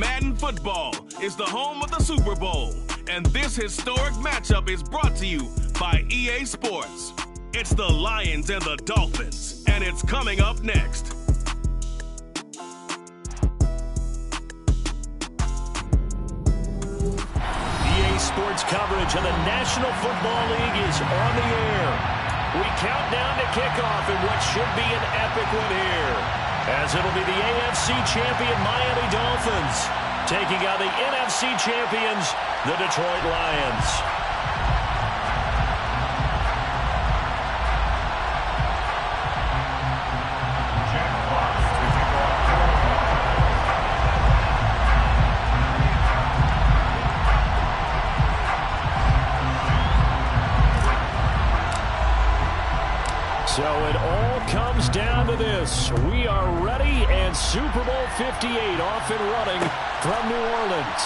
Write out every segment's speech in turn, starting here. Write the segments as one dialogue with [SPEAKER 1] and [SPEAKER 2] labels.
[SPEAKER 1] Madden Football is the home of the Super Bowl, and this historic matchup is brought to you by EA Sports. It's the Lions and the Dolphins, and it's coming up next.
[SPEAKER 2] EA Sports coverage of the National Football League is on the air. We count down to kickoff in what should be an epic one here, as it'll be the AFC champion Miami Dolphins taking on the NFC champions, the Detroit Lions. So it all comes down to this. We are ready, and Super Bowl 58 off and running from New Orleans.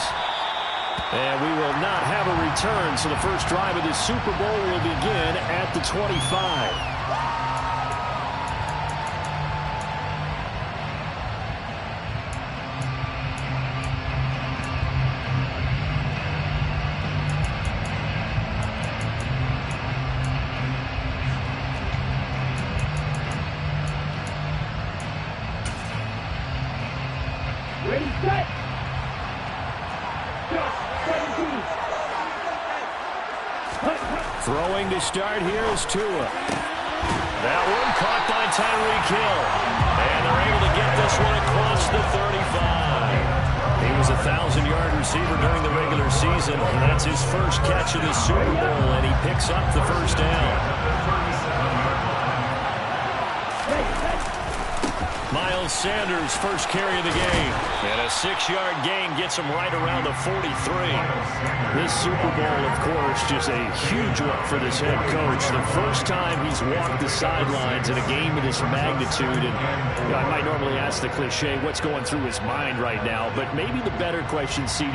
[SPEAKER 2] And we will not have a return, so the first drive of this Super Bowl will begin at the 25.
[SPEAKER 3] Ready, set.
[SPEAKER 2] Throwing to start here is Tua. That one caught by Tyreek Hill. And they're able to get this one across the 35. He was a 1,000-yard receiver during the regular season. And that's his first catch of the Super Bowl, and he picks up the first down. Miles Sanders' first carry of the game. And a 6-yard gain gets him right around the 43. This Super Bowl, of course, just a huge one for this head coach. The first time he's walked the sidelines in a game of this magnitude. And I might normally ask the cliche, what's going through his mind right now? But maybe the better question, CD,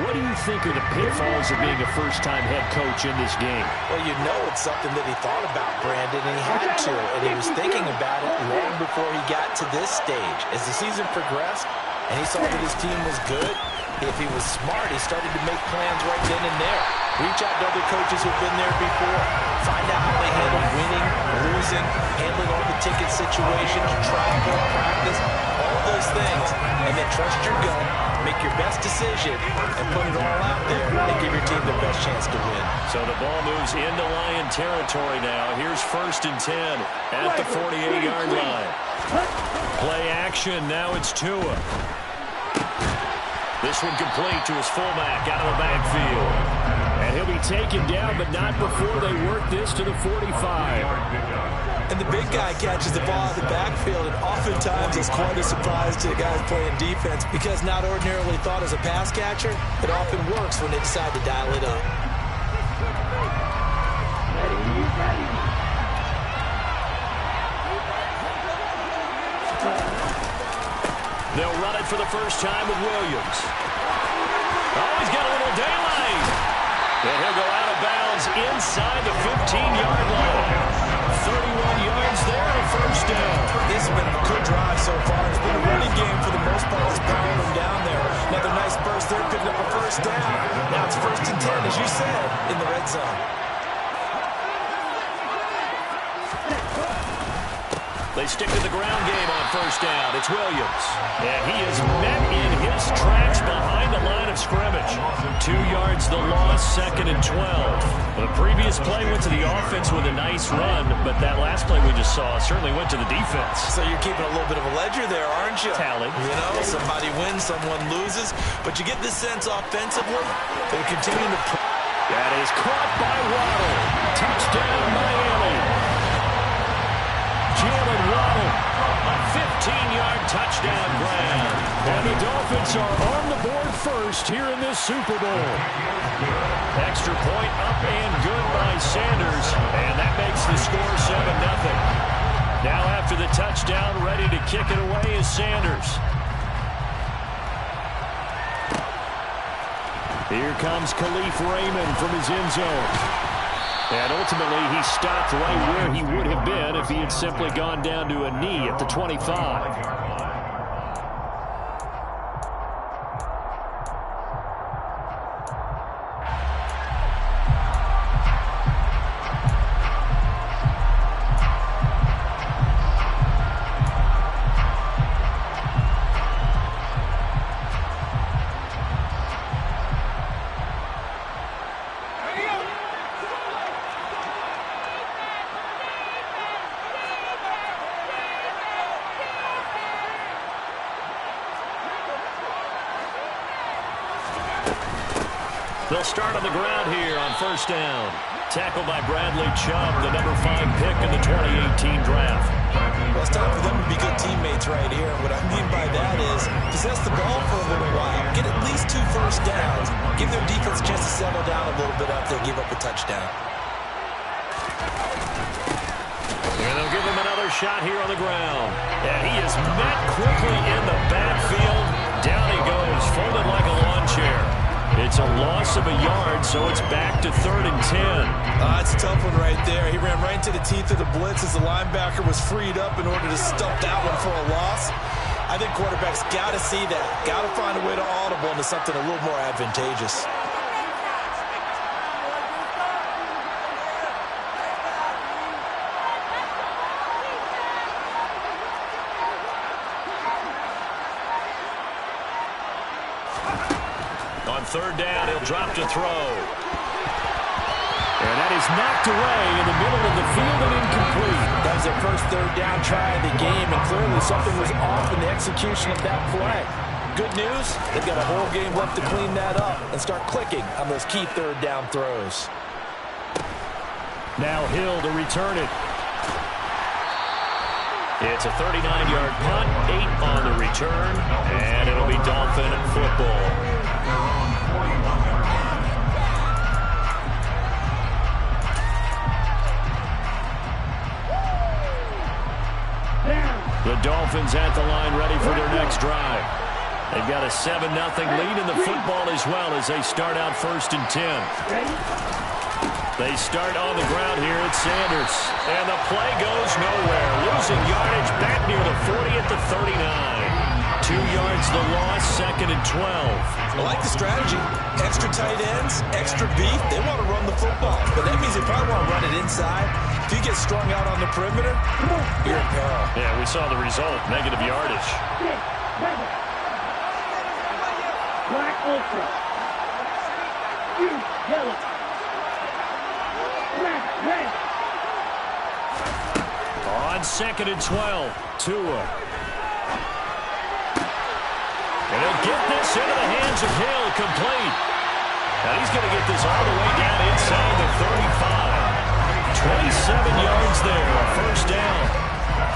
[SPEAKER 2] what do you think are the pitfalls of being a first-time head coach in this game?
[SPEAKER 4] Well, you know it's something that he thought about, Brandon, and he had to. And he was thinking about it long before he got to this stage. As the season progressed and he saw that his team was good, if he was smart, he started to make plans right then and there. Reach out to other coaches who've been there before. Find out how they handle winning, losing, handling all the ticket situations, travel, practice, all those things. And then trust your gut, make your best decision, and put it all out there and give your team the best chance to win.
[SPEAKER 2] So the ball moves into Lion territory now. Here's 1st and 10 at the 48-yard line. Play action, now it's Tua. This one complete to his fullback out of the backfield. And he'll be taken down, but not before they work this to the 45.
[SPEAKER 4] And the big guy catches the ball out of the backfield, and oftentimes it's quite a surprise to the guys playing defense because not ordinarily thought as a pass catcher, it often works when they decide to dial it up.
[SPEAKER 2] They'll run it for the first time with Williams. Oh, he's got a little daylight. And he'll go out of bounds inside the 15-yard line. 31 yards there, a first down.
[SPEAKER 4] This has been a good drive so far. It's been a running game for the most part that's powering them down there. Another nice burst there, picking up a first down. Now it's 1st and 10, as you said, in the red zone.
[SPEAKER 2] They stick to the ground game on first down. It's Williams. And he is met in his tracks behind the line of scrimmage. 2 yards the loss, 2nd and 12. The previous play went to the offense with a nice run, but that last play we just saw certainly went to the defense.
[SPEAKER 4] So you're keeping a little bit of a ledger there, aren't you?
[SPEAKER 2] Tally.
[SPEAKER 4] You know, somebody wins, someone loses. But you get this sense offensively, they're continuing to...
[SPEAKER 2] That is caught by Waddle. Touchdown, Miami. Jalen Waddle, a 15-yard touchdown grab. And the Dolphins are on the board first here in this Super Bowl. Extra point up and good by Sanders. And that makes the score 7-0. Now after the touchdown, ready to kick it away is Sanders. Here comes Khalif Raymond from his end zone. And ultimately, he stopped right where he would have been if he had simply gone down to a knee at the 25. They'll start on the ground here on first down. Tackled by Bradley Chubb, the number 5 pick in the 2018 draft.
[SPEAKER 4] Well, it's time for them to be good teammates right here. What I mean by that is possess the ball for a little while. Get at least 2 first downs. Give their defense a chance to settle down a little bit after they give up a touchdown.
[SPEAKER 2] And they'll give him another shot here on the ground. And he is met quickly in the backfield. Down he goes, folded like a lawn chair. It's a loss of a yard, so it's back to 3rd and 10.
[SPEAKER 4] It's a tough one right there. He ran right into the teeth of the blitz as the linebacker was freed up in order to stuff that one for a loss. I think quarterbacks got to see that. Got to find a way to audible into something a little more advantageous.
[SPEAKER 2] On 3rd down, he'll drop to throw. And that is knocked away in the middle of the field and incomplete.
[SPEAKER 4] That was their first 3rd down try of the game, and clearly something was off in the execution of that play. Good news, they've got a whole game left to clean that up and start clicking on those key 3rd down throws.
[SPEAKER 2] Now Hill to return it. It's a 39-yard punt, 8 on the return, and it'll be Dolphin football. The Dolphins at the line ready for their next drive. They've got a 7-0 lead in the football as well as they start out 1st and 10. They start on the ground here at Sanders. And the play goes nowhere. Losing yardage back near the 40 at the 39. 2 yards the loss, 2nd and 12.
[SPEAKER 4] I like the strategy. Extra tight ends, extra beef. They want to run the football, but that means they probably want to run it inside. If you get strung out on the perimeter, you're in peril.
[SPEAKER 2] Yeah, we saw the result, negative yardage.
[SPEAKER 3] Black ultra. Yellow. Black red.
[SPEAKER 2] On 2nd and 12, Tua. And he'll get this into the hands of Hill, complete. Now he's going to get this all the way down inside the 35. 27 yards there, a first down.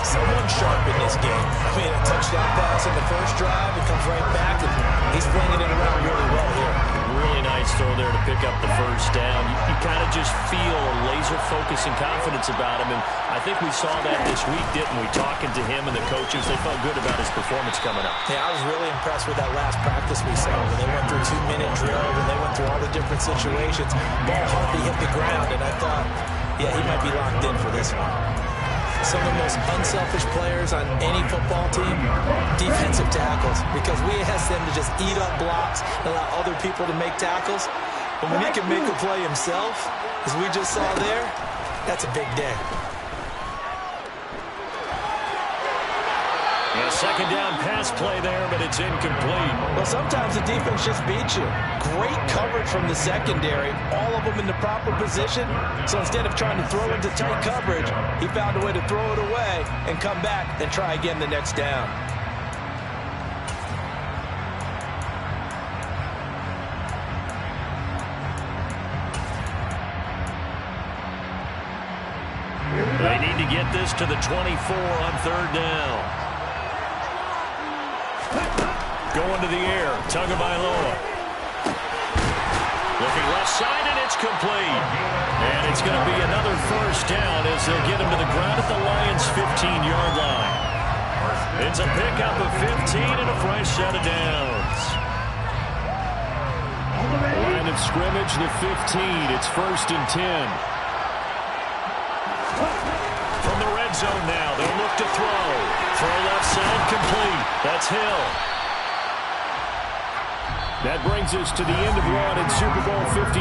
[SPEAKER 4] Someone sharp in this game. I mean, a touchdown pass in the first drive, it comes right back, and he's flinging it around really well here.
[SPEAKER 2] Really nice throw there to pick up the first down. You kind of just feel a laser focus and confidence about him, and I think we saw that this week, didn't we? Talking to him and the coaches, they felt good about his performance coming up.
[SPEAKER 4] Yeah, I was really impressed with that last practice we saw when they went through 2-minute drill, and they went through all the different situations. Ball hardly hit the ground, and I thought, yeah, he might be locked in for this one. Some of the most unselfish players on any football team, defensive tackles, because we ask them to just eat up blocks and allow other people to make tackles. But when he can make a play himself, as we just saw there, that's a big day.
[SPEAKER 2] A 2nd down pass play there, but it's incomplete.
[SPEAKER 4] Well, sometimes the defense just beats you. Great coverage from the secondary, all of them in the proper position. So instead of trying to throw into tight coverage, he found a way to throw it away and come back and try again the next down.
[SPEAKER 2] They need to get this to the 24 on 3rd down. Going to the air, Tagovailoa. Looking left side, and it's complete. And it's going to be another first down as they'll get him to the ground at the Lions' 15-yard line. It's a pickup of 15 and a fresh set of downs. Line of scrimmage, the 15. It's 1st and 10. From the red zone now, they'll look to throw. Throw left side, complete. That's Hill. That brings us to the end of one in Super Bowl 58.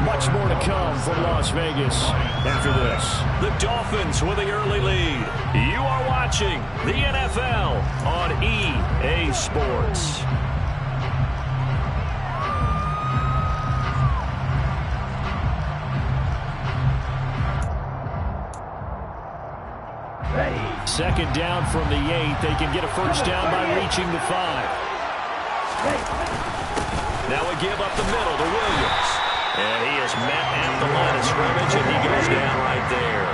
[SPEAKER 2] Much more to come from Las Vegas after this. The Dolphins with the early lead. You are watching the NFL on EA Sports.
[SPEAKER 3] Ready.
[SPEAKER 2] 2nd down from the 8. They can get a first down by reaching the 5.
[SPEAKER 3] Ready.
[SPEAKER 2] Now we give up the middle to Williams. And he is met at the line of scrimmage, and he goes down right there.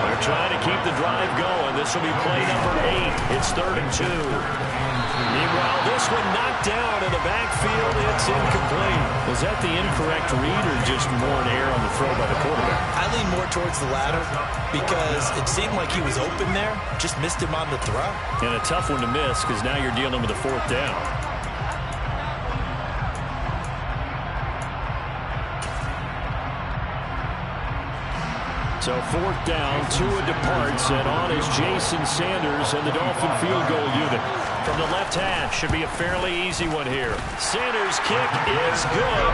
[SPEAKER 2] They're trying to keep the drive going. This will be play number 8. It's 3rd and 2. Meanwhile, this one knocked down in the backfield. It's incomplete. Was that the incorrect read or just more an error on the throw by the quarterback?
[SPEAKER 4] I lean more towards the latter because it seemed like he was open there. Just missed him on the throw.
[SPEAKER 2] And a tough one to miss because now you're dealing with a 4th down. So 4th down, Tua departs, and on is Jason Sanders and the Dolphin field goal unit. From the left hash, should be a fairly easy one here. Sanders' kick is good.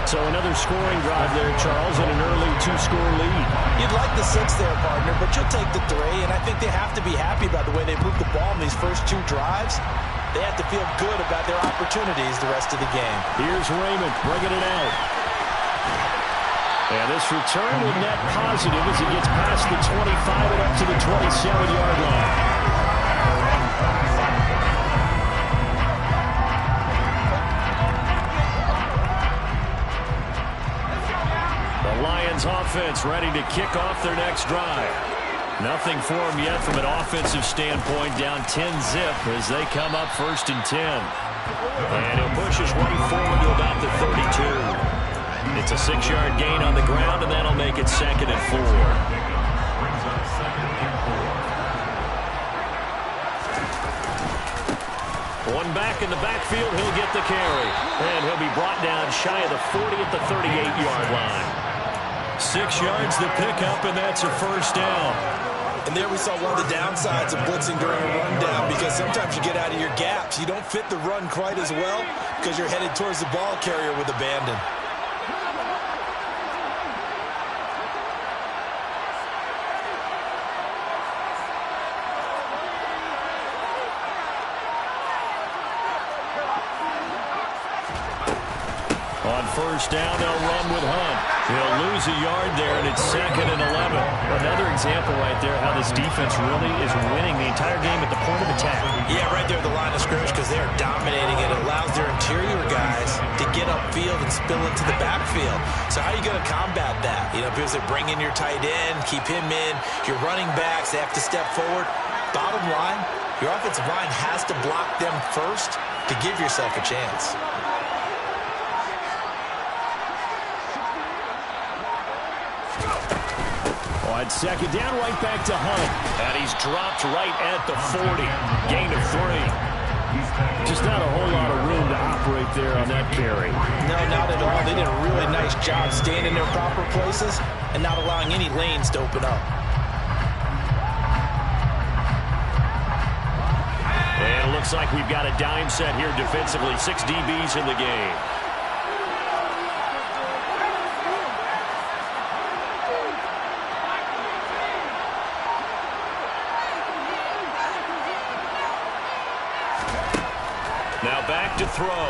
[SPEAKER 2] So another scoring drive there, Charles, and an early 2-score lead.
[SPEAKER 4] You'd like the 6 there, partner, but you'll take the 3, and I think they have to be happy about the way they moved the ball in these first 2 drives. They have to feel good about their opportunities the rest of the game.
[SPEAKER 2] Here's Raymond bringing it out. And this return will net positive as he gets past the 25 and up to the 27-yard line. The Lions offense ready to kick off their next drive. Nothing for them yet from an offensive standpoint, down 10-zip as they come up 1st and 10. And he'll push his way forward to about the 32. It's a 6-yard gain on the ground, and that'll make it 2nd and 4. One back in the backfield, he'll get the carry. And he'll be brought down shy of the 40 at the 38-yard line. 6 yards to pick up, and that's a 1st down.
[SPEAKER 4] And there we saw one of the downsides of blitzing during a rundown because sometimes you get out of your gaps. You don't fit the run quite as well because you're headed towards the ball carrier with abandon.
[SPEAKER 2] On 1st down, they'll run with Hunt. He'll lose a yard there, and it's 2nd and 11. Another example right there how this defense really is winning the entire game at the point of attack. Yeah, right there at the line of scrimmage because they're dominating it. It allows their interior guys to get upfield and spill into the backfield. So how are you going to combat that? You know, because they bring in your tight end, keep him in. Your running backs, they have to step forward. Bottom line, your offensive line has to block them first to give yourself a chance. On 2nd down, right back to Hunt. And he's dropped right at the 40. Gain of 3. Just not a whole lot of room to operate there on that carry.
[SPEAKER 4] No, not at all. They did a really nice job staying in their proper places and not allowing any lanes to open up.
[SPEAKER 2] And it looks like we've got a dime set here defensively. 6 DBs in the game. Now back to throw.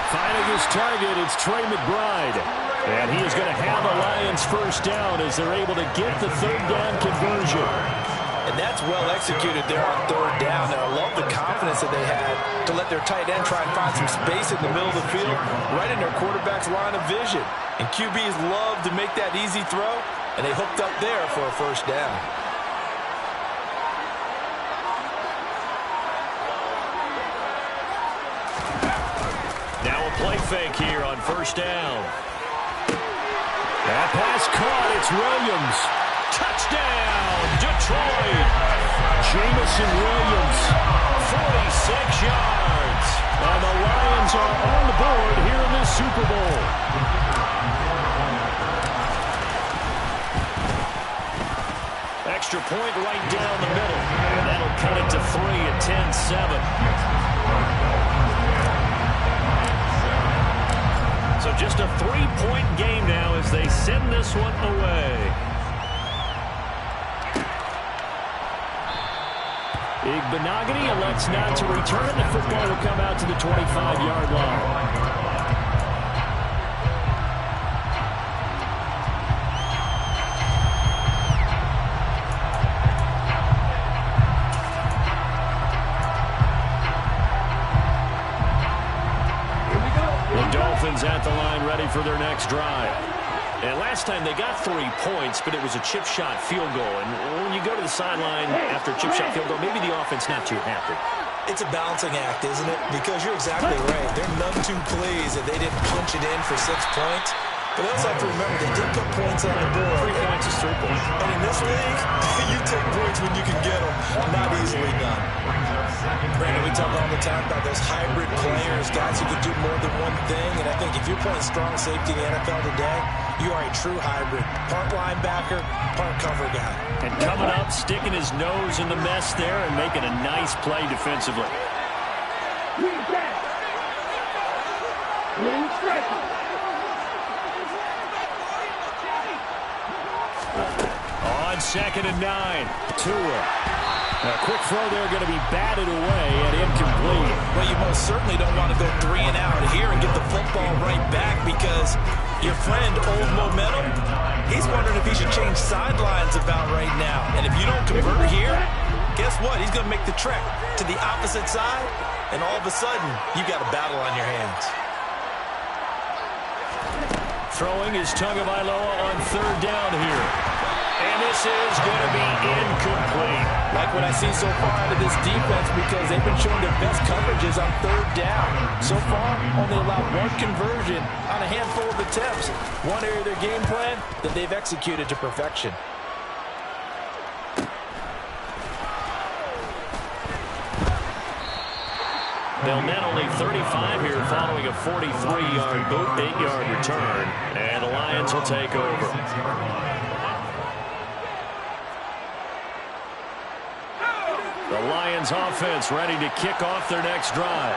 [SPEAKER 2] Finding his target, it's Trey McBride. And he is going to have a Lions 1st down as they're able to get the 3rd down conversion.
[SPEAKER 4] And that's well executed there on 3rd down. And I love the confidence that they had to let their tight end try and find some space in the middle of the field, right in their quarterback's line of vision. And QBs love to make that easy throw, and they hooked up there for a 1st down.
[SPEAKER 2] Now a play fake here on 1st down. That pass caught. It's Williams. Touchdown, Detroit. Jamison Williams, 46 yards. And the Lions are on the board here in this Super Bowl. Extra point right down the middle. And that'll cut it to 3 at 10-7. So just a 3-point game now as they send this one away. Igbenogany elects not to return. The football will come out to the 25-yard line. for their next drive. And last time they got 3 points, but it was a chip shot field goal. And when you go to the sideline after a chip shot field goal, maybe the offense not too happy.
[SPEAKER 4] It's a balancing act, isn't it? Because you're exactly right. They're none too pleased that they didn't punch it in for 6 points. But they also have to remember they did put points on the board.
[SPEAKER 2] 3 points is 3 points.
[SPEAKER 4] And in this league, you take points when you can get them. Not easily done. Brandon, we talk all the time about those hybrid players, guys who can do more than one thing. And I think if you're playing strong safety in the NFL today, you are a true hybrid. Part linebacker, part cover guy.
[SPEAKER 2] And coming up, sticking his nose in the mess there and making a nice play defensively. On 2nd and 9, Tua. A quick throw there going to be batted away and incomplete.
[SPEAKER 4] Well, you most certainly don't want to go 3 and out here and get the football right back because your friend, Old Momentum, he's wondering if he should change sidelines about right now. And if you don't convert here, guess what? He's going to make the trek to the opposite side, and all of a sudden, you got a battle on your hands.
[SPEAKER 2] Throwing is Tagovailoa on 3rd down here. And this is going to be incomplete.
[SPEAKER 4] Like what I see so far out of this defense because they've been showing their best coverages on 3rd down. So far, only allowed 1 conversion on a handful of attempts. One area of their game plan that they've executed to perfection.
[SPEAKER 2] They'll net only 35 here following a 43-yard boot, 8-yard return. And the Lions will take over. The Lions offense ready to kick off their next drive.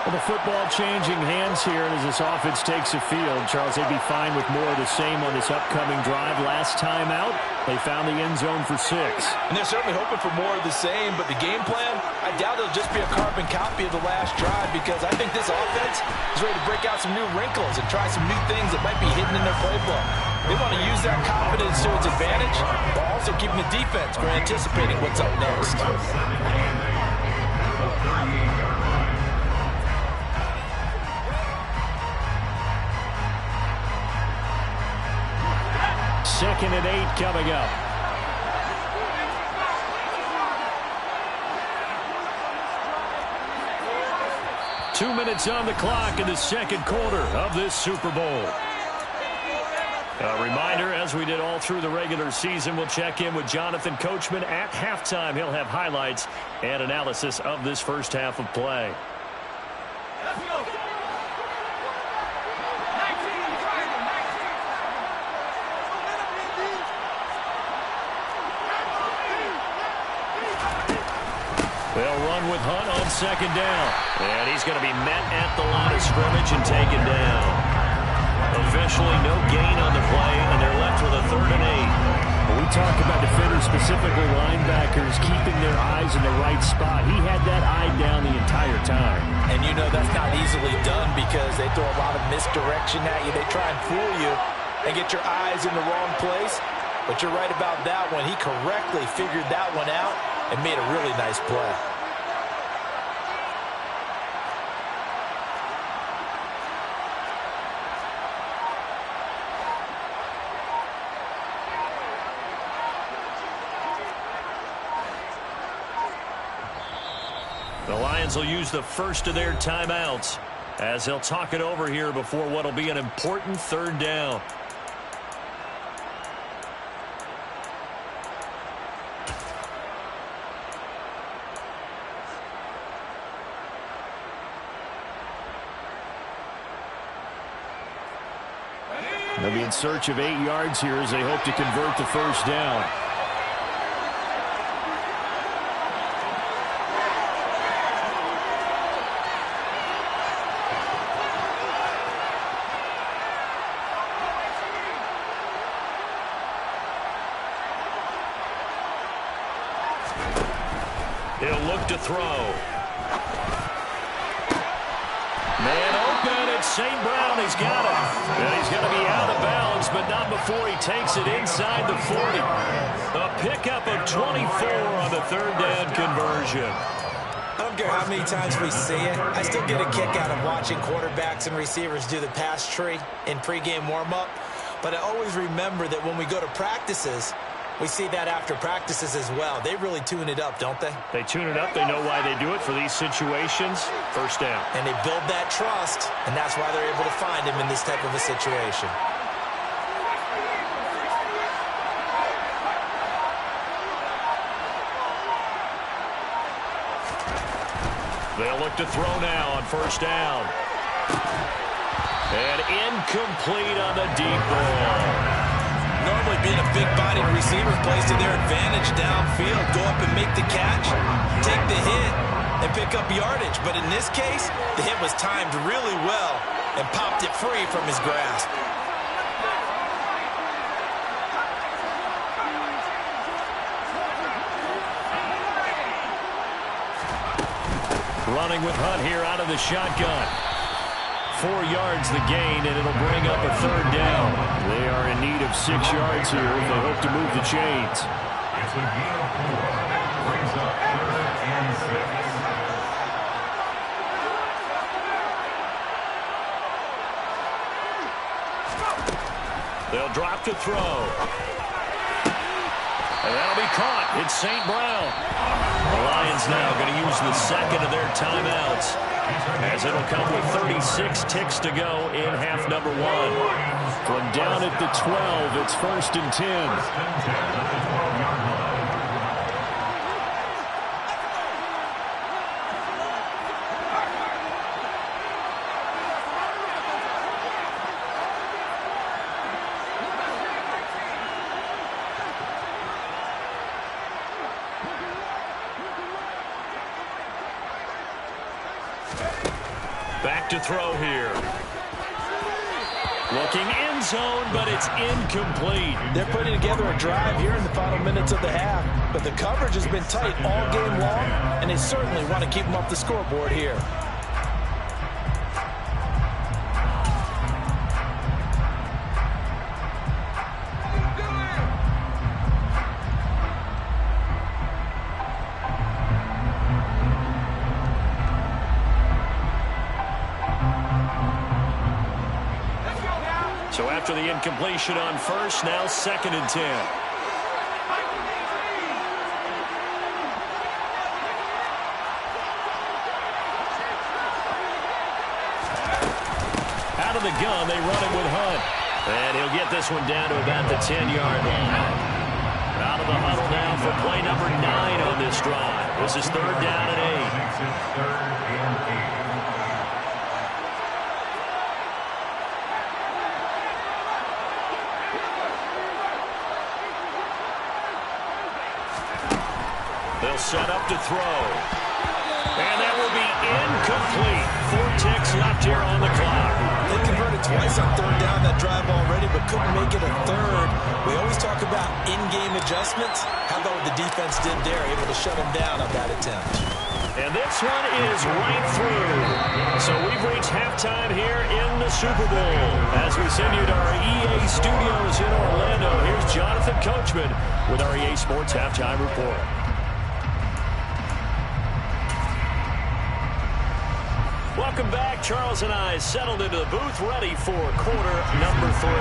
[SPEAKER 2] Well, the football changing hands here as this offense takes the field. Charles, they'd be fine with more of the same on this upcoming drive. Last time out, they found the end zone for 6.
[SPEAKER 4] And they're certainly hoping for more of the same, but the game plan, I doubt it'll just be a carbon copy of the last drive because I think this offense is ready to break out some new wrinkles and try some new things that might be hidden in their playbook. They want to use that confidence to its advantage, but also keeping the defense for anticipating what's up next.
[SPEAKER 2] Second and 8 coming up. Two minutes on the clock in the second quarter of this Super Bowl. A reminder, as we did all through the regular season, we'll check in with Jonathan Coachman at halftime. He'll have highlights and analysis of this first half of play.
[SPEAKER 3] Let's go.
[SPEAKER 2] They'll run with Hunt on 2nd down. And he's going to be met at the line of scrimmage and taken down. Officially no gain on the play, and they're left with a 3rd and 8.
[SPEAKER 5] We talk about defenders, specifically linebackers, keeping their eyes in the right spot. He had that eye down the entire time.
[SPEAKER 4] And you know that's not easily done because they throw a lot of misdirection at you. They try and fool you and get your eyes in the wrong place. But you're right about that one. He correctly figured that one out and made a really nice play.
[SPEAKER 2] The Lions will use the first of their timeouts as they'll talk it over here before what will be an important 3rd down.
[SPEAKER 5] They'll be in search of 8 yards here as they hope to convert the first down.
[SPEAKER 2] He'll look to throw. Man open, it's St. Brown. He's got it. And he's going to be out of bounds, but not before he takes it inside the 40. A pickup of 24 on the 3rd down conversion.
[SPEAKER 4] I don't care how many times we see it. I still get a kick out of watching quarterbacks and receivers do the pass tree in pregame warm-up. But I always remember that when we go to practices, we see that after practices as well. They really tune it up, don't they?
[SPEAKER 2] They tune it up. They know why they do it for these situations. First down.
[SPEAKER 4] And they build that trust, and that's why they're able to find him in this type of a situation.
[SPEAKER 2] They'll look to throw now on first down. And incomplete on the deep ball.
[SPEAKER 4] Normally being a big-bodied receiver plays to their advantage downfield. Go up and make the catch, take the hit, and pick up yardage. But in this case, the hit was timed really well and popped it free from his grasp.
[SPEAKER 2] Running with Hunt here out of the shotgun. 4 yards the gain, and it'll bring up a third down. They are in need of 6 yards here if they hope to move the chains.
[SPEAKER 3] It's a gain of 4. That brings up 3rd and 6.
[SPEAKER 2] They'll drop to throw. And that'll be caught. It's St. Brown. The Lions now going to use the second of their timeouts, as it'll come with 36 ticks to go in half number 1. From down at the 12, it's 1st and 10. Back to throw here. Looking end zone, but it's incomplete.
[SPEAKER 4] They're putting together a drive here in the final minutes of the half, but the coverage has been tight all game long, and they certainly want to keep them off the scoreboard here.
[SPEAKER 2] So after the incompletion on first, now 2nd and 10. Out of the gun, they run it with Hunt. And he'll get this one down to about the 10-yard line. Out of the huddle now for play number 9 on this drive. This is 3rd down and 8. They'll set up to throw. And that will be incomplete. 4 ticks left here on the clock.
[SPEAKER 4] They converted twice on 3rd down that drive already, but couldn't make it a 3rd. We always talk about in-game adjustments. How about what the defense did there, able to shut them down on that attempt.
[SPEAKER 2] And this one is right through. So we've reached halftime here in the Super Bowl. As we send you to our EA studios in Orlando, here's Jonathan Coachman with our EA Sports Halftime Report. Welcome back. Charles and I settled into the booth, ready for quarter number 3.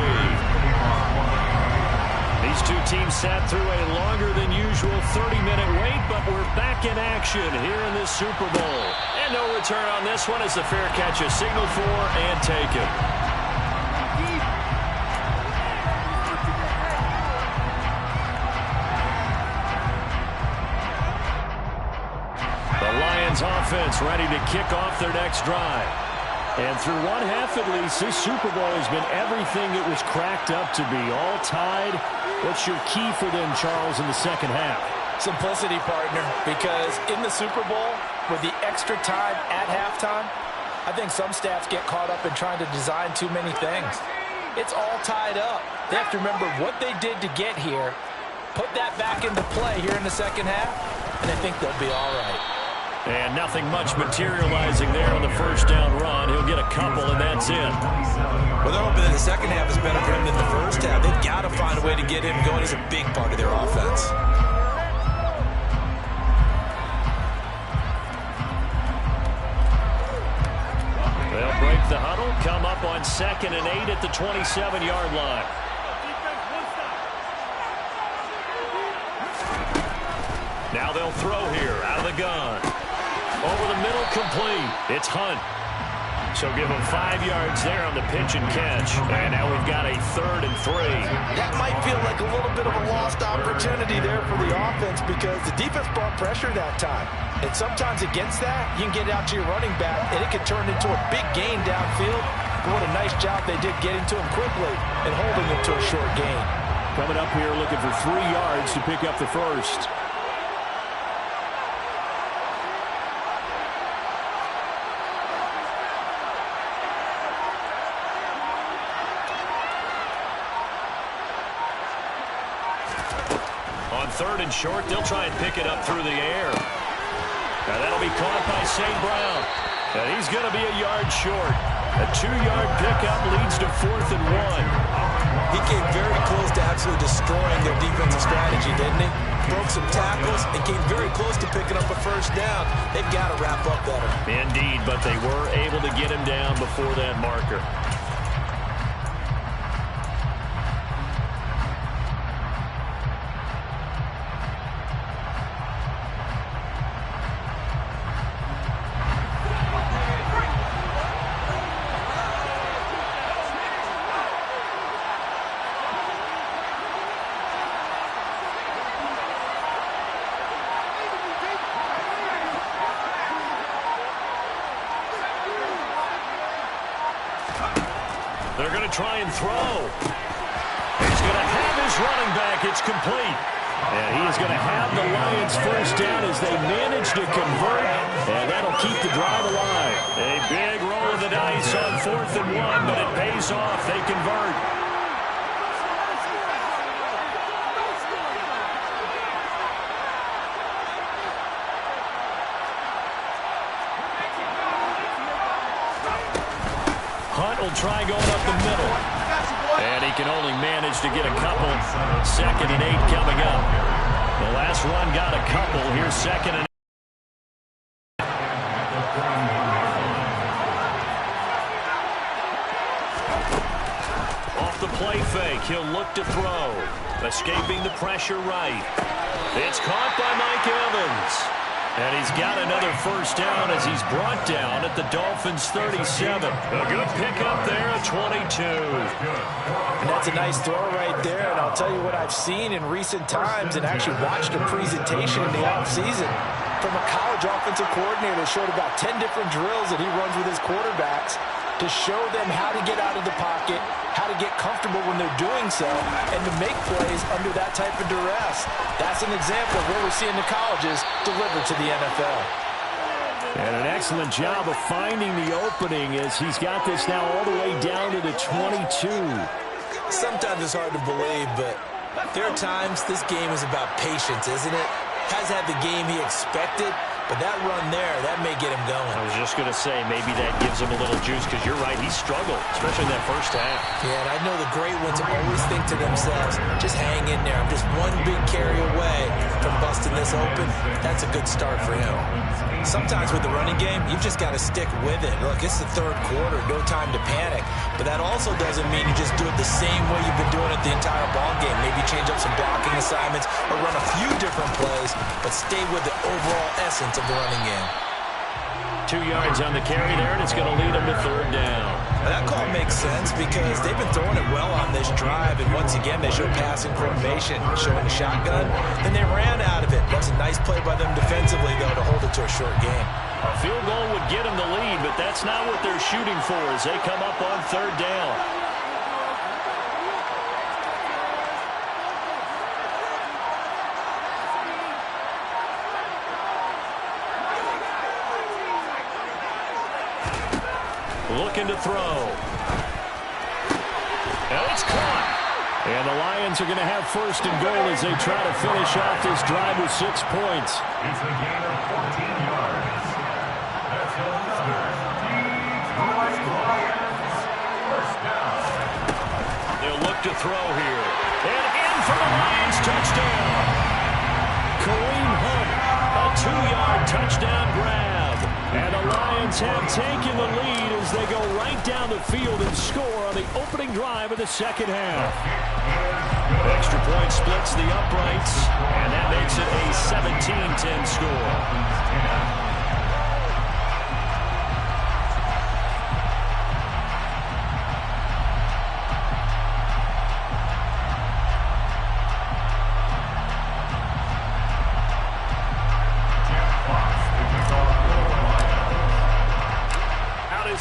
[SPEAKER 2] These two teams sat through a longer than usual 30-minute wait, but we're back in action here in this Super Bowl. And no return on this one as the fair catch is signaled for and taken. Offense ready to kick off their next drive. And through one half at least, this Super Bowl has been everything it was cracked up to be. All tied. What's your key for them, Charles, in the second half?
[SPEAKER 4] Simplicity, partner, because in the Super Bowl, with the extra time at halftime, I think some staffs get caught up in trying to design too many things. It's all tied up. They have to remember what they did to get here, put that back into play here in the second half, and I think they'll be all right.
[SPEAKER 2] And nothing much materializing there on the first down run. He'll get a couple, and that's it.
[SPEAKER 4] Well, they're hoping that the second half is better for him than the first half. They've got to find a way to get him going. He's a big part of their offense.
[SPEAKER 2] break the huddle, come up on 2nd and 8 at the 27-yard line. Now they'll throw here out of the gun. Over the middle, complete. It's Hunt. So give him 5 yards there on the pitch and catch. And now we've got a 3rd and 3.
[SPEAKER 4] That might feel like a little bit of a lost opportunity there for the offense because the defense brought pressure that time. And sometimes against that, you can get out to your running back, and it can turn into a big gain downfield. But what a nice job they did getting to him quickly and holding him to a short gain.
[SPEAKER 5] Coming up here looking for 3 yards to pick up the first.
[SPEAKER 2] On 3rd and short, they'll try and pick it up through the air. Now that'll be caught by St. Brown. And he's going to be a yard short. A 2-yard pickup leads to 4th and 1.
[SPEAKER 4] He came very close to absolutely destroying their defensive strategy, didn't he? Broke some tackles and came very close to picking up a first down. They've got to wrap up better.
[SPEAKER 2] Indeed, but they were able to get him down before that marker. They're going to try and throw. He's going to have his running back. It's complete. And he is going to have the Lions first down as they manage to convert. And that'll keep the drive alive. A big roll of the dice on 4th and 1, but it pays off. They convert. Hunt will try going up the middle. And he can only manage to get a couple. 2nd and 8 coming up. The last run got a couple. Here's 2nd and 8. Off the play fake. He'll look to throw. Escaping the pressure right. It's caught by Mike Evans. And he's got another first down as he's brought down at the Dolphins' 37. A good pickup there at 22.
[SPEAKER 4] And that's a nice throw right there. And I'll tell you what I've seen in recent times and actually watched a presentation in the offseason from a college offensive coordinator that showed about 10 different drills that he runs with his quarterbacks to show them how to get out of the pocket, how to get comfortable when they're doing so, and to make plays under that type of duress. That's an example of what we're seeing the colleges deliver to the NFL.
[SPEAKER 5] And an excellent job of finding the opening as he's got this now all the way down to the 22.
[SPEAKER 4] Sometimes it's hard to believe, but there are times this game is about patience, isn't it? Has had the game he expected, but that run there, that may get him going.
[SPEAKER 2] I was just going to say, maybe that gives him a little juice, because you're right, he struggled, especially in that first half.
[SPEAKER 4] Yeah, and I know the great ones always think to themselves, just hang in there. I'm just one big carry away from busting this open. That's a good start for him. Sometimes with the running game, you've just got to stick with it. Look, it's the 3rd quarter, no time to panic. But that also doesn't mean you just do it the same way you've been doing it the entire ball game. Maybe change up some blocking assignments or run a few different plays, but stay with the overall essence of the running game.
[SPEAKER 2] 2 yards on the carry there, and it's going to lead them to 3rd down.
[SPEAKER 4] Now that call makes sense because they've been throwing it well on this drive, and once again they showed passing coordination, showing a shotgun, and they ran out of it. That's a nice play by them defensively, though, to hold it to a short game.
[SPEAKER 2] A field goal would get them the lead, but that's not what they're shooting for as they come up on 3rd down. Looking to throw. And it's caught.
[SPEAKER 5] And the Lions are going to have 1st and goal as they try to finish off this drive with 6 points.
[SPEAKER 3] It's a gain of 14 yards. That's another Detroit Lions. First down.
[SPEAKER 2] They'll look to throw here. And in for the Lions touchdown. Kareem Hunt, a 2-yard touchdown grab.
[SPEAKER 5] And the Lions have taken the lead as they go right down the field and score on the opening drive of the second half.
[SPEAKER 2] Extra point splits the uprights, and that makes it a 17-10 score.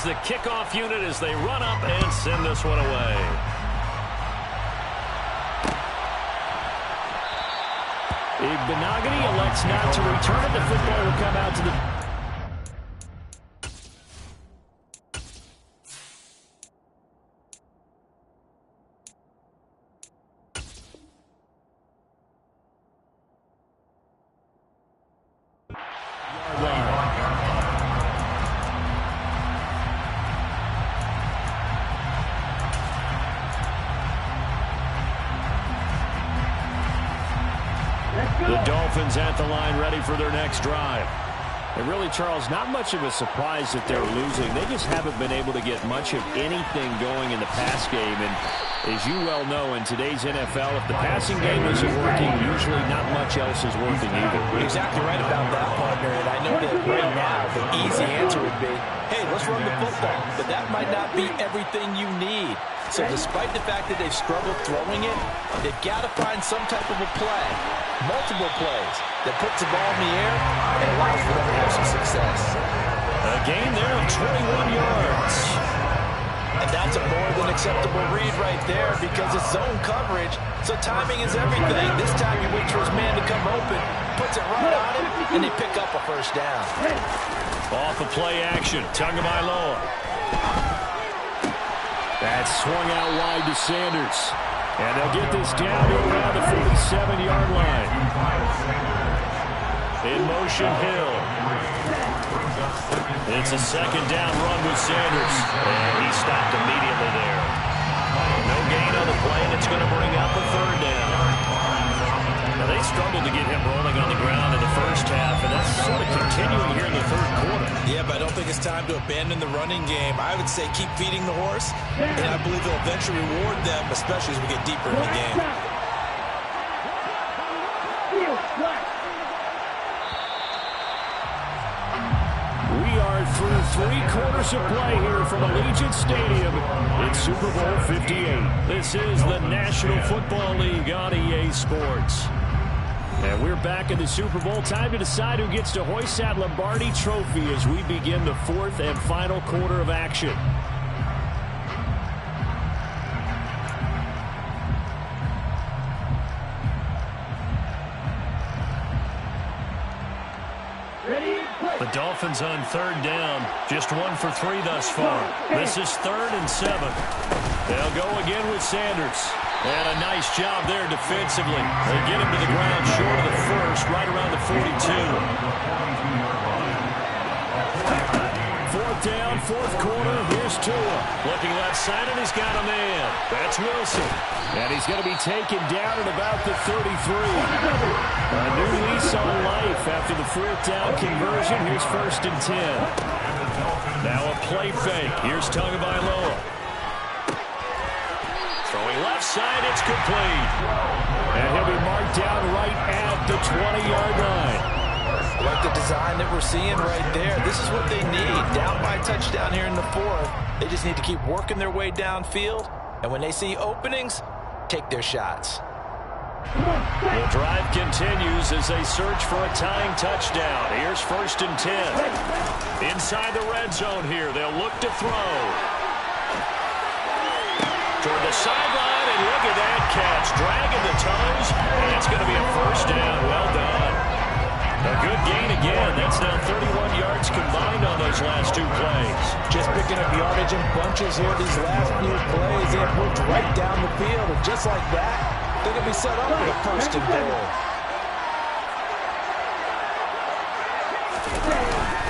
[SPEAKER 2] The kickoff unit as they run up and send this one away.
[SPEAKER 5] Benogany elects not to return it. The football will come out to the...
[SPEAKER 2] The Dolphins at the line, ready for their next drive.
[SPEAKER 5] And really, Charles, not much of a surprise that they're losing. They just haven't been able to get much of anything going in the pass game. And as you well know, in today's NFL, if the passing game isn't working, usually not much else is working either.
[SPEAKER 4] You're exactly right about that, partner. And I know that right now the easy answer would be, hey, let's run the football. But that might not be everything you need. So despite the fact that they've struggled throwing it, they've got to find some type of a play, multiple plays, that puts the ball in the air and allows for them to have some success.
[SPEAKER 2] A gain there of 21 yards.
[SPEAKER 4] And that's a more than acceptable read right there because it's zone coverage, so timing is everything. This time he waits for his man to come open, puts it right on him, and they pick up a first down.
[SPEAKER 2] Off of play action, Tagovailoa.
[SPEAKER 5] That's swung out wide to Sanders. And they'll get this down to around the 47-yard line.
[SPEAKER 2] In motion, Hill. It's a second down run with Sanders. And he stopped immediately there. No gain on the play, and it's going to bring up a third down. Now, they struggled to get him rolling on the ground in the first half, and that's sort of continuing here in the third quarter.
[SPEAKER 4] Yeah, but I don't think it's time to abandon the running game. I would say keep feeding the horse, and I believe it'll eventually reward them, especially as we get deeper in the game.
[SPEAKER 5] We are through 3 quarters of play here from Allegiant Stadium in Super Bowl 58.
[SPEAKER 2] This is the National Football League on EA Sports.
[SPEAKER 5] And we're back in the Super Bowl. Time to decide who gets to hoist that Lombardi Trophy as we begin the 4th and final quarter of action.
[SPEAKER 2] The Dolphins on third down. Just 1 for 3 thus far. This is 3rd and 7.
[SPEAKER 5] They'll go again with Sanders.
[SPEAKER 2] And a nice job there defensively. They get him to the ground short of the first, right around the 42.
[SPEAKER 5] 4th down, 4th quarter. Here's Tua.
[SPEAKER 2] Looking left side, and he's got a man. That's Wilson.
[SPEAKER 5] And he's going to be taken down at about the 33. A new lease on life after the 4th down conversion. Here's 1st and 10.
[SPEAKER 2] Now a play fake. Here's Tagovailoa. Throwing left side, it's complete.
[SPEAKER 5] And he'll be marked down right at the 20-yard line.
[SPEAKER 4] Like the design that we're seeing right there. This is what they need. Down by a touchdown here in the 4th. They just need to keep working their way downfield. And when they see openings, take their shots.
[SPEAKER 2] The drive continues as they search for a tying touchdown. Here's 1st and 10. Inside the red zone here. They'll look to throw. Toward the sideline, and look at that catch. Dragging the toes, and it's going to be a first down. Well done. A good gain again. That's now 31 yards combined on those last 2 plays.
[SPEAKER 4] Just picking up yardage in bunches here. These last few plays, they have moved right down the field. And just like that, they're going to be set up for the 1st and goal.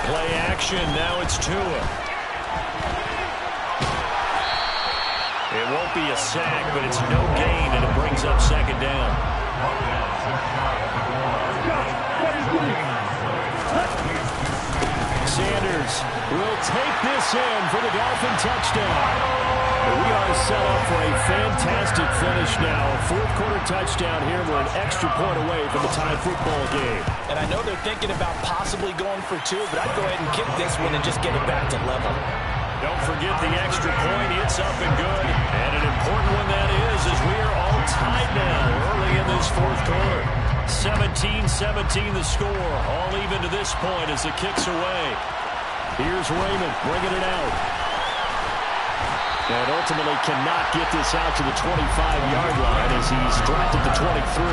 [SPEAKER 2] Play action. Now it's Tua. It won't be a sack, but it's no gain, and it brings up 2nd down.
[SPEAKER 5] Sanders will take this in for the Dolphin touchdown. We are set up for a fantastic finish now. A fourth-quarter touchdown here. We're an extra point away from the tie football game.
[SPEAKER 4] And I know they're thinking about possibly going for two, but I'd go ahead and kick this one and just get it back to level.
[SPEAKER 2] Don't forget the extra point. It's up and good. And an important one that is, as we are all tied now early in this fourth quarter. 17-17 the score. All even to this point as the kick's away. Here's Raymond bringing it out. And ultimately cannot get this out to the 25-yard line as he's dropped at the 23.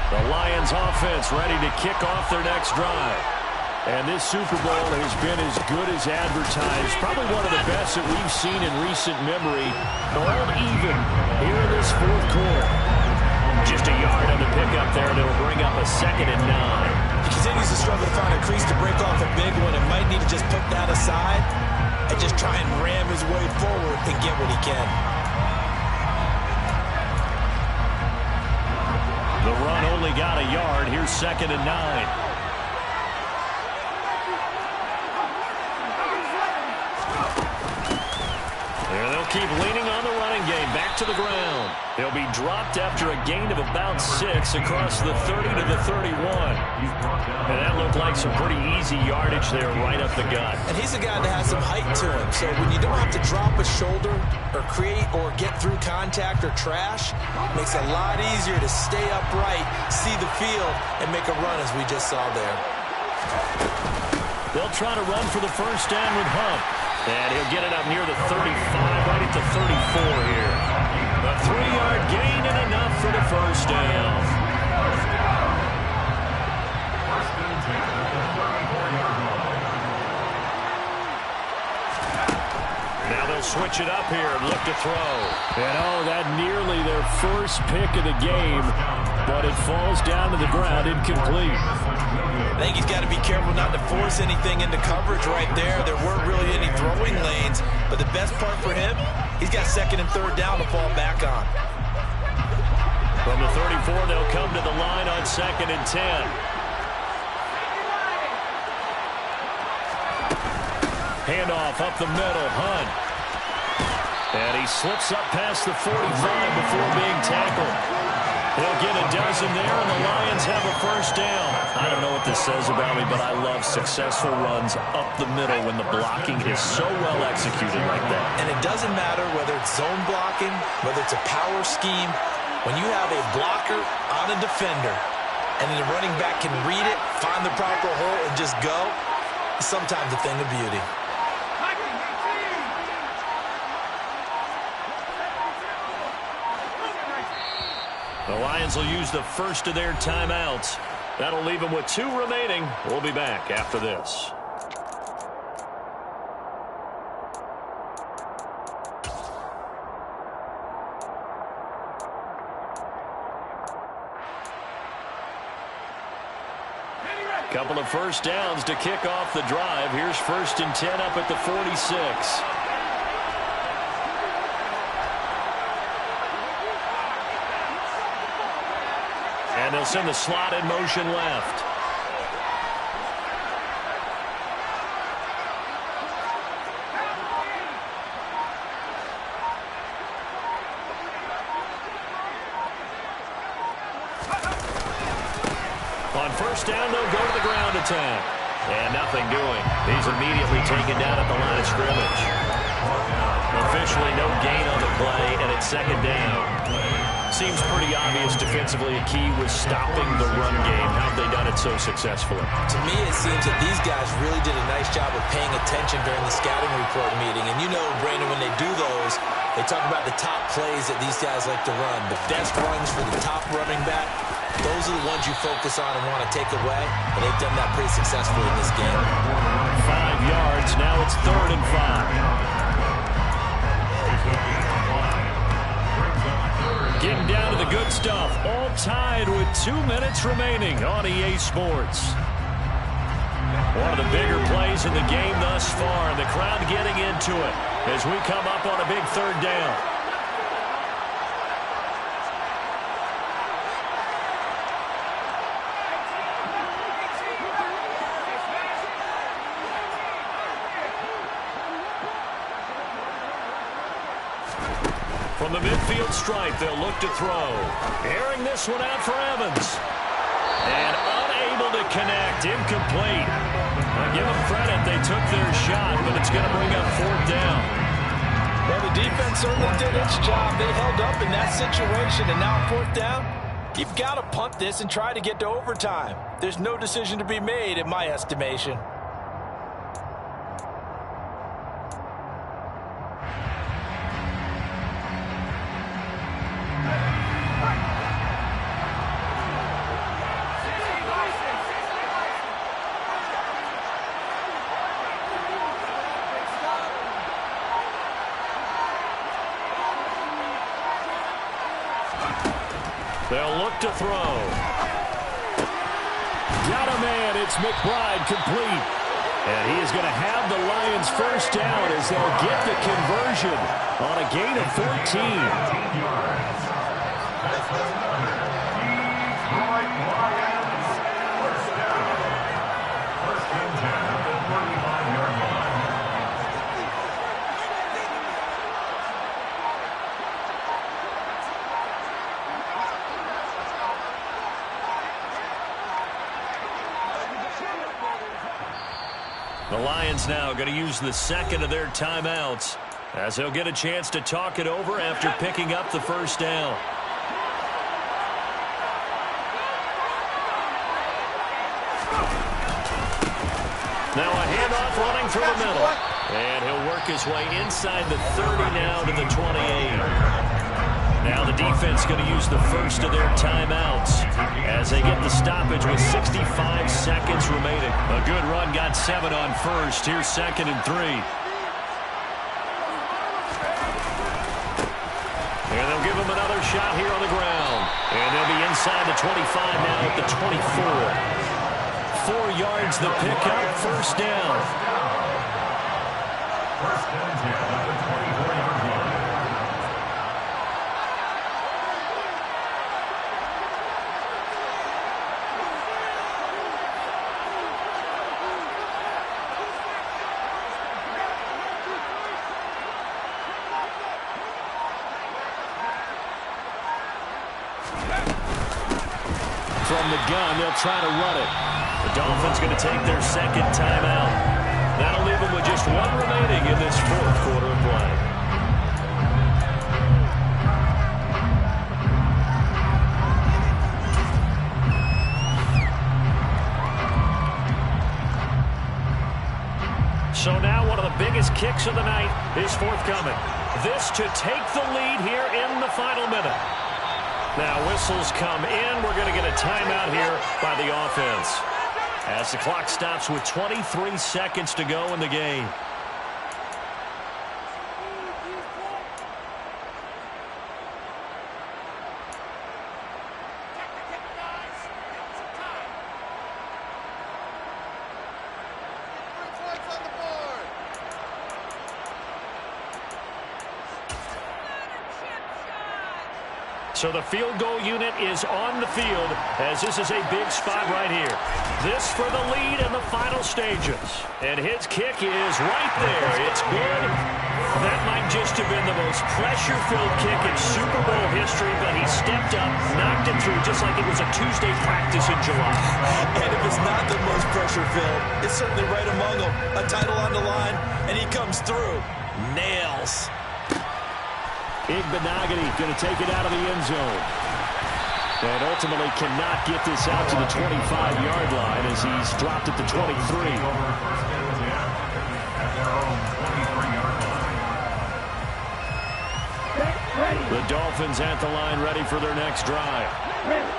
[SPEAKER 2] The Lions offense ready to kick off their next drive. And this Super Bowl has been as good as advertised. Probably one of the best that we've seen in recent memory. All even here in this fourth quarter. Just a yard on the pickup there, and it'll bring up a 2nd and 9.
[SPEAKER 4] He continues to struggle to find a crease to break off a big one and might need to just put that aside and just try and ram his way forward and get what he can.
[SPEAKER 2] The run only got a yard. Here's 2nd and 9. They'll keep leaning on the running game. Back to the ground. They'll be dropped after a gain of about 6 across the 30 to the 31. And that looked like some pretty easy yardage there right up the gut.
[SPEAKER 4] And he's a guy that has some height to him. So when you don't have to drop a shoulder or create or get through contact or trash, it makes it a lot easier to stay upright, see the field, and make a run as we just saw there.
[SPEAKER 2] They'll try to run for the first down with Hunt. And he'll get it up near the 35, right at the 34 here. A 3-yard gain and enough for the first down. Now they'll switch it up here and look to throw.
[SPEAKER 5] And oh, that nearly their first pick of the game, but it falls down to the ground incomplete.
[SPEAKER 4] I think he's got to be careful not to force anything into coverage right there. There weren't really any throwing lanes, but the best part for him, he's got 2nd and 3rd down to fall back on.
[SPEAKER 2] From the 34, they'll come to the line on 2nd and 10. Handoff up the middle, Hunt. And he slips up past the 45 before being tackled. He'll get a dozen there, and the Lions have a first down. I don't know what this says about me, but I love successful runs up the middle when the blocking is so well executed like that.
[SPEAKER 4] And it doesn't matter whether it's zone blocking, whether it's a power scheme. When you have a blocker on a defender, and then the running back can read it, find the proper hole, and just go, it's sometimes a thing of beauty.
[SPEAKER 2] The Lions will use the first of their timeouts. That'll leave them with 2 remaining. We'll be back after this. Couple of first downs to kick off the drive. Here's 1st and 10 up at the 46. And they'll send the slot in motion left. On first down, they'll go to the ground attack. And nothing doing. He's immediately taken down at the line of scrimmage. Officially no gain on the play, and it's 2nd down. Seems pretty obvious defensively a key was stopping the run game. How have they done it so successfully?
[SPEAKER 4] To me, it seems that these guys really did a nice job of paying attention during the scouting report meeting. And you know, Brandon, when they do those, they talk about the top plays that these guys like to run. The best runs for the top running back, those are the ones you focus on and want to take away. And they've done that pretty successfully in this game.
[SPEAKER 2] 5 yards. Now it's 3rd and 5. Getting down to the good stuff. All tied with 2 minutes remaining on EA Sports. One of the bigger plays in the game thus far. And the crowd getting into it as we come up on a big 3rd down. From the midfield stripe, they'll look to throw. Airing this one out for Evans. And unable to connect. Incomplete. I give them credit. They took their shot, but it's going to bring up 4th down.
[SPEAKER 4] Well, the defense certainly did its job. They held up in that situation, and now 4th down. You've got to punt this and try to get to overtime. There's no decision to be made, in my estimation.
[SPEAKER 2] They'll look to throw. Got a man. It's McBride complete. And he is going to have the Lions 1st down as they'll get the conversion on a gain of 14. The Lions now going to use the 2nd of their timeouts as they'll get a chance to talk it over after picking up the 1st down. Now a handoff running through the middle. And he'll work his way inside the 30 now to the 28. Now the defense going to use the 1st of their timeouts as they get the stoppage with 65 seconds remaining. A good run got 7 on 1st. Here's 2nd and 3. And they'll give him another shot here on the ground. And they'll be inside the 25 now at the 24. 4 yards the pickup, 1st down.
[SPEAKER 3] 1st and 10 at the 24-yard line.
[SPEAKER 2] From the gun, they'll try to run it. The Dolphins going to take their 2nd timeout. That'll leave them with just 1 remaining in this 4th quarter of play. So now one of the biggest kicks of the night is forthcoming. This to take the lead here in the final minute. Now whistles come in. We're going to get a timeout here by the offense as the clock stops with 23 seconds to go in the game. So the field goal unit is on the field as this is a big spot right here. This for the lead in the final stages. And his kick is right there. It's good. That might just have been the most pressure-filled kick in Super Bowl history, but he stepped up, knocked it through just like it was a Tuesday practice in July.
[SPEAKER 4] And if it's not the most pressure-filled, it's certainly right among them. A title on the line, and he comes through. Nails.
[SPEAKER 2] Igbenogany going to take it out of the end zone. And ultimately cannot get this out to the 25-yard line as he's dropped at the 23. The Dolphins at the line ready for their next drive.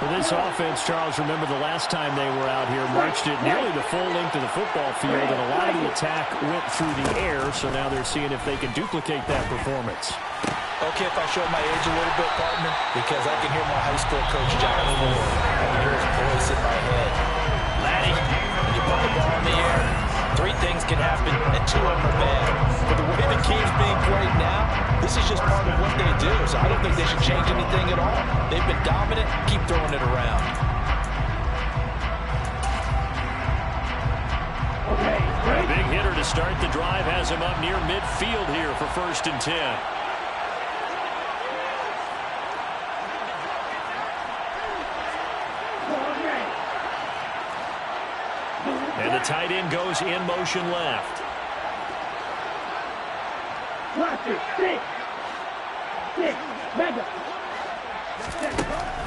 [SPEAKER 2] For this offense, Charles, remember the last time they were out here, marched it nearly the full length of the football field, and a lot of the attack went through the air, so now they're seeing if they can duplicate that performance.
[SPEAKER 4] Okay, if I show my age a little bit, partner, because I can hear my high school coach, Johnny Moore. I can hear his voice in my head. Laddie, when you put the ball in the air, 3 things can happen, and 2 of them are bad. But the way the game's being played now, this is just part of what they do, so I don't think they should change anything at all. They've been dominant. Keep throwing it around.
[SPEAKER 2] A big hitter to start the drive has him up near midfield here for 1st and 10. the tight end goes in motion left.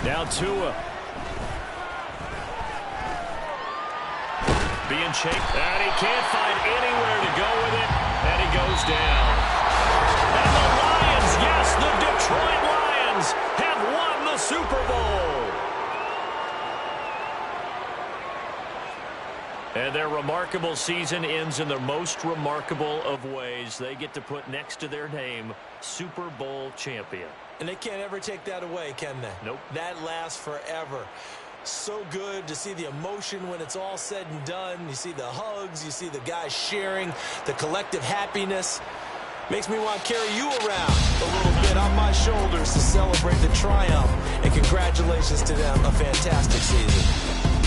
[SPEAKER 2] Now Tua. Being chased, and he can't find anywhere to go with it, and he goes down. And the Lions, yes, the Detroit Lions have won the Super Bowl. And their remarkable season ends in the most remarkable of ways. They get to put next to their name, Super Bowl champion.
[SPEAKER 4] And they can't ever take that away, can they?
[SPEAKER 2] Nope.
[SPEAKER 4] That lasts forever. So good to see the emotion when it's all said and done. You see the hugs, you see the guys sharing, the collective happiness. Makes me want to carry you around a little bit on my shoulders to celebrate the triumph. And congratulations to them, a fantastic season.